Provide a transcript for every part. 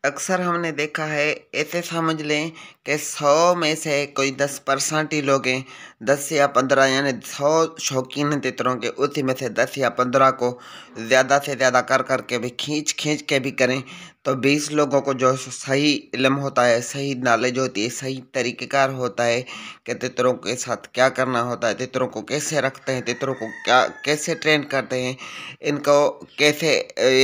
अक्सर हमने देखा है, ऐसे समझ लें कि 100 में से कोई 10% ही लोग हैं, 10 या 15 यानी 100 शौकीन हैं तितरों के, उसी में से 10 या 15 को ज़्यादा से ज़्यादा कर करके भी खींच खींच के भी करें तो 20 लोगों को जो सही इल्म होता है, सही नॉलेज होती है, सही तरीक़ेकार होता है कि तितरों के साथ क्या करना होता है, तितरों को कैसे रखते हैं, तितरों को क्या कैसे ट्रेन करते हैं, इनको कैसे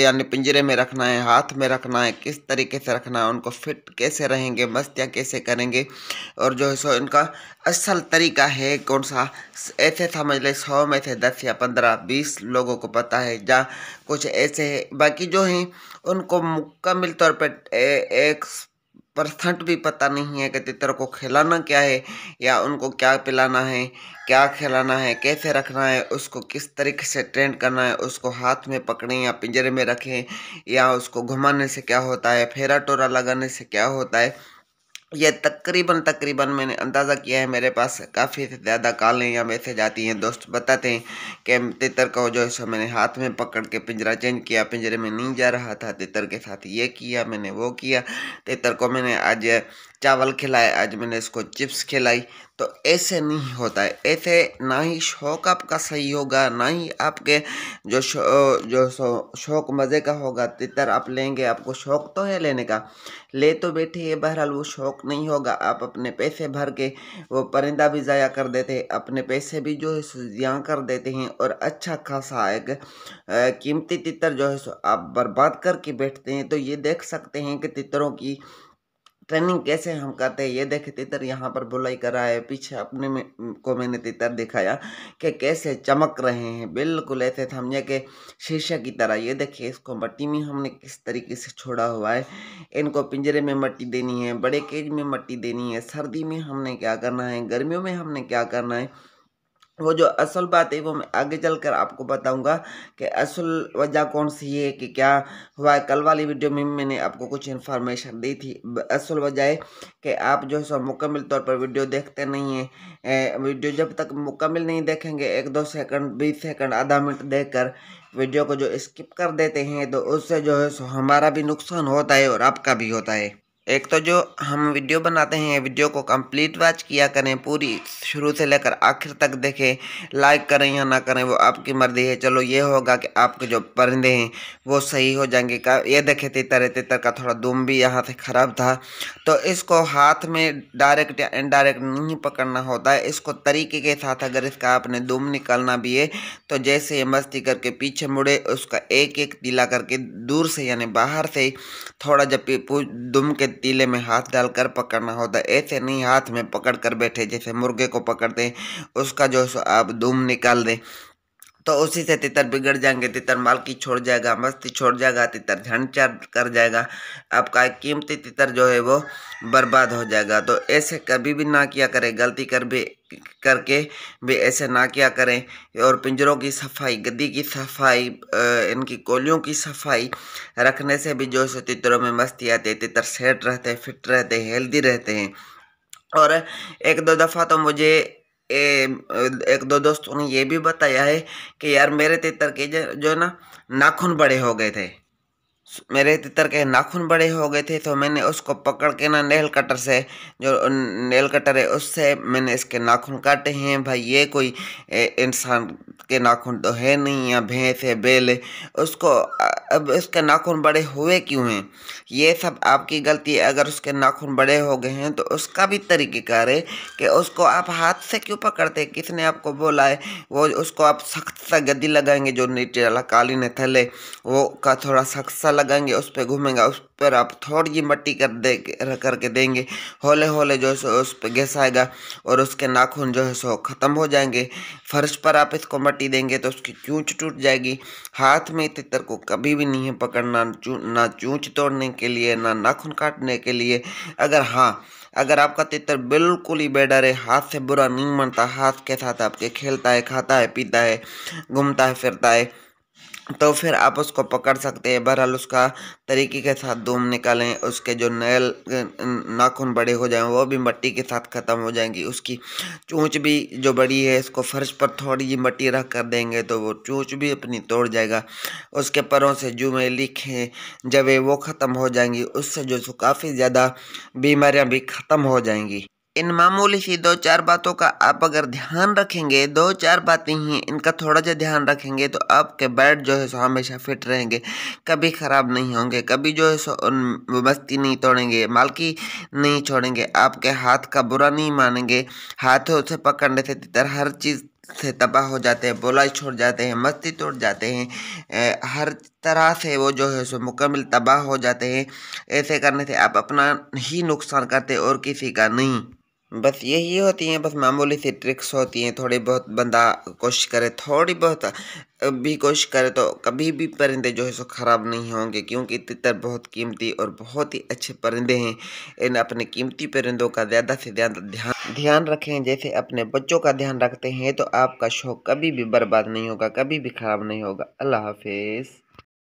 यानी पिंजरे में रखना है, हाथ में रखना है, किस तरीके से रखना है, उनको फिट कैसे रहेंगे, मस्तियाँ कैसे करेंगे, और जो है सो इनका असल तरीका है कौन सा। ऐसे समझ ले 100 में से 10 या 15-20 लोगों को पता है, या कुछ ऐसे है, बाकी जो हैं उनको मुकम्मल तौर पर 1% भी पता नहीं है कि तितर को खिलाना क्या है, या उनको क्या पिलाना है, क्या खिलाना है, कैसे रखना है, उसको किस तरीके से ट्रेन करना है, उसको हाथ में पकड़ें या पिंजरे में रखें, या उसको घुमाने से क्या होता है, फेरा टोरा लगाने से क्या होता है। ये तकरीबन तकरीबन मैंने अंदाज़ा किया है, मेरे पास काफ़ी ज़्यादा कॉलें या मैसेज आती हैं, दोस्त बताते हैं कि तितर को जो है सो मैंने हाथ में पकड़ के पिंजरा चेंज किया, पिंजरे में नहीं जा रहा था, तितर के साथ ये किया मैंने, वो किया, तितर को मैंने आज चावल खिलाए, आज मैंने इसको चिप्स खिलाई। तो ऐसे नहीं होता है, ऐसे ना ही शौक़ आपका सही होगा, ना ही आपके शौक़ मज़े का होगा। तितर आप लेंगे, आपको शौक़ तो है लेने का, ले तो बैठे हैं, बहरहाल वो शौक़ नहीं होगा। आप अपने पैसे भर के वो परिंदा भी ज़ाया कर देते हैं, अपने पैसे भी जो है सो ज़िया कर देते हैं, और अच्छा खासा एक कीमती तितर जो है सो आप बर्बाद करके बैठते हैं। तो ये देख सकते हैं कि तितरों की ट्रेनिंग कैसे हम करते हैं। ये देखे तितर यहाँ पर बुलाई कर रहा है, पीछे अपने में को मैंने तितर दिखाया कि कैसे चमक रहे हैं, बिल्कुल ऐसे समझे कि शीशे की तरह। ये देखिए इसको मट्टी में हमने किस तरीके से छोड़ा हुआ है। इनको पिंजरे में मट्टी देनी है, बड़े केज में मट्टी देनी है, सर्दी में हमने क्या करना है, गर्मियों में हमने क्या करना है। वो जो असल बात है वो मैं आगे चलकर आपको बताऊंगा कि असल वजह कौन सी है कि क्या हुआ है। कल वाली वीडियो में मैंने आपको कुछ इन्फॉर्मेशन दी थी। असल वजह है कि आप जो है सो मुकम्मल तौर पर वीडियो देखते नहीं हैं। वीडियो जब तक मुकम्मल नहीं देखेंगे, 1-2 सेकंड, 20 सेकंड, आधा मिनट देखकर वीडियो को जो स्किप कर देते हैं, तो उससे जो है सो हमारा भी नुकसान होता है और आपका भी होता है। एक तो जो हम वीडियो बनाते हैं, वीडियो को कंप्लीट वॉच किया करें, पूरी शुरू से लेकर आखिर तक देखें, लाइक करें या ना करें वो आपकी मर्ज़ी है। चलो ये होगा कि आपके जो परिंदे हैं वो सही हो जाएंगे। का ये देखे तितर है, तितर का थोड़ा दुम भी यहाँ से ख़राब था, तो इसको हाथ में डायरेक्ट या इनडायरेक्ट नहीं पकड़ना होता है। इसको तरीके के साथ अगर इसका आपने दुम निकालना भी है तो जैसे ये मस्ती करके पीछे मुड़े, उसका एक एक तीला करके दूर से यानी बाहर से थोड़ा जब दुम के तीले में हाथ डालकर पकड़ना होता है। ऐसे नहीं हाथ में पकड़ कर बैठे जैसे मुर्गे को पकड़ते हैं, उसका जो आप दुम निकाल दें तो उसी से तितर बिगड़ जाएंगे, तितर मालकी छोड़ जाएगा, मस्ती छोड़ जाएगा, तितर झंझट कर जाएगा, आपका एक कीमती तितर जो है वो बर्बाद हो जाएगा। तो ऐसे कभी भी ना किया करें, गलती कर भी करके भी ऐसे ना किया करें। और पिंजरों की सफाई, गद्दी की सफाई, इनकी कोलियों की सफाई रखने से भी जो है तितरों में मस्ती आती है, तितर सेट रहते हैं, फिट रहते हैं, हेल्दी रहते हैं। और 1-2 दफ़ा तो मुझे 1-2 दोस्तों ने ये भी बताया है कि यार मेरे तितर के जो है ना नाखून बड़े हो गए थे, मेरे तितर के नाखून बड़े हो गए थे, तो मैंने उसको पकड़ के ना नेल कटर से, जो नेल कटर है उससे मैंने इसके नाखून काटे हैं। भाई ये कोई इंसान के नाखून तो है नहीं, या भैंस है, बैल है, उसको अब इसके नाखून बड़े हुए क्यों हैं, ये सब आपकी गलती है। अगर उसके नाखून बड़े हो गए हैं तो उसका भी तरीक़ेकार है कि उसको आप हाथ से क्यों पकड़ते, किसने आपको बोला है। वो उसको आप सख्त सा गद्दी लगाएंगे, जो नीचे वाला कालीन है थले वो का थोड़ा सख्त सा लगाएंगे, उस पर घूमेंगे, उस पर आप थोड़ी जी मट्टी करके देंगे, हौले हौले जो है सो उस पर घिसाएगा और उसके नाखून जो है सो ख़त्म हो जाएंगे। फर्श पर आप इसको मट्टी देंगे तो उसकी चूंच टूट जाएगी। हाथ में तितर को कभी भी नहीं है पकड़ना, ना चूंच तोड़ने के लिए, ना नाखून काटने के लिए। अगर आपका तितर बिल्कुल ही बेडर है, हाथ से बुरा नहीं मानता, हाथ के साथ आपके खेलता है, खाता है, पीता है, घूमता है, फिरता है, तो फिर आप उसको पकड़ सकते हैं। बहरहाल उसका तरीके के साथ दूम निकालें, उसके जो नाखून बड़े हो जाएं वो भी मिट्टी के साथ ख़त्म हो जाएंगी। उसकी चोंच भी जो बड़ी है, इसको फर्श पर थोड़ी जी मिट्टी रख कर देंगे तो वो चोंच भी अपनी तोड़ जाएगा। उसके परों से जुएँ, लीखें, जवें वो ख़त्म हो जाएंगी। उससे जो सो काफ़ी ज़्यादा बीमारियां भी ख़त्म हो जाएंगी। इन मामूली सी 2-4 बातों का आप अगर ध्यान रखेंगे, 2-4 बातें ही इनका थोड़ा सा ध्यान रखेंगे तो आपके बैट जो है सो हमेशा फिट रहेंगे, कभी ख़राब नहीं होंगे, कभी जो है सो मस्ती नहीं तोड़ेंगे, मालकी नहीं छोड़ेंगे, आपके हाथ का बुरा नहीं मानेंगे। हाथों से पकड़ने से तितर हर चीज़ से तबाह हो जाते हैं, बोलाई छोड़ जाते हैं, मस्ती तोड़ जाते हैं, हर तरह से वो जो है सो मुकम्मल तबाह हो जाते हैं। ऐसे करने से आप अपना ही नुकसान करते हैं और किसी का नहीं। बस यही होती हैं, बस मामूली सी ट्रिक्स होती हैं। थोड़ी बहुत बंदा कोशिश करे, थोड़ी बहुत भी कोशिश करे तो कभी भी परिंदे जो है सो ख़राब नहीं होंगे, क्योंकि तितर बहुत कीमती और बहुत ही अच्छे परिंदे हैं। इन अपने कीमती परिंदों का ज़्यादा से ज़्यादा ध्यान ध्यान रखें। जैसे अपने बच्चों का ध्यान रखते हैं तो आपका शौक़ कभी भी बर्बाद नहीं होगा, कभी भी ख़राब नहीं होगा। अल्लाह हाफिज़।